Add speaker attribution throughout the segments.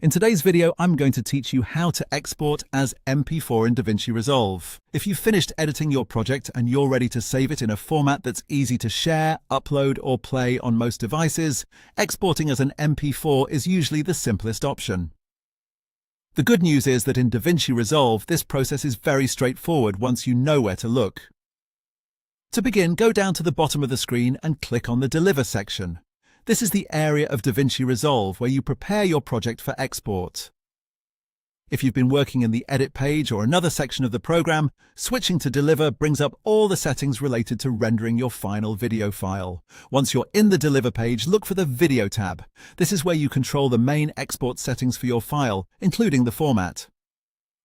Speaker 1: In today's video, I'm going to teach you how to export as MP4 in DaVinci Resolve. If you've finished editing your project and you're ready to save it in a format that's easy to share, upload, or play on most devices, exporting as an MP4 is usually the simplest option. The good news is that in DaVinci Resolve, this process is very straightforward once you know where to look. To begin, go down to the bottom of the screen and click on the Deliver section. This is the area of DaVinci Resolve where you prepare your project for export. If you've been working in the Edit page or another section of the program, switching to Deliver brings up all the settings related to rendering your final video file. Once you're in the Deliver page, look for the Video tab. This is where you control the main export settings for your file, including the format.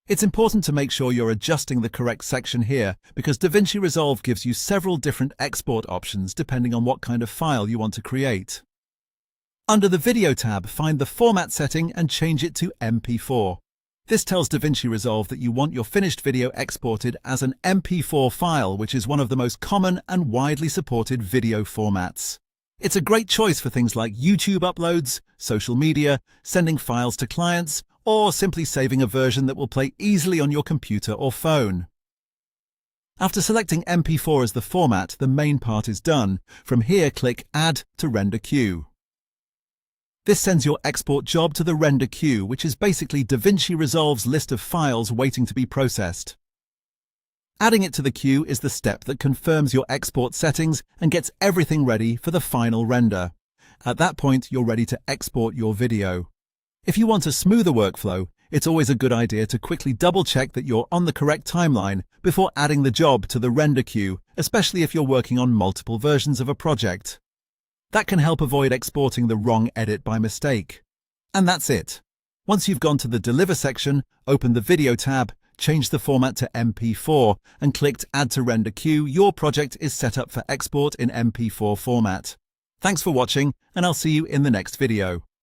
Speaker 1: It's important to make sure you're adjusting the correct section here because DaVinci Resolve gives you several different export options depending on what kind of file you want to create. Under the Video tab, find the Format setting and change it to MP4. This tells DaVinci Resolve that you want your finished video exported as an MP4 file, which is one of the most common and widely supported video formats. It's a great choice for things like YouTube uploads, social media, sending files to clients, or simply saving a version that will play easily on your computer or phone. After selecting MP4 as the format, the main part is done. From here, click Add to Render Queue. This sends your export job to the render queue, which is basically DaVinci Resolve's list of files waiting to be processed. Adding it to the queue is the step that confirms your export settings and gets everything ready for the final render. At that point, you're ready to export your video. If you want a smoother workflow, it's always a good idea to quickly double-check that you're on the correct timeline before adding the job to the render queue, especially if you're working on multiple versions of a project. That can help avoid exporting the wrong edit by mistake. And that's it. Once you've gone to the Deliver section, open the Video tab, change the format to MP4, and clicked Add to Render Queue, your project is set up for export in MP4 format. Thanks for watching, and I'll see you in the next video.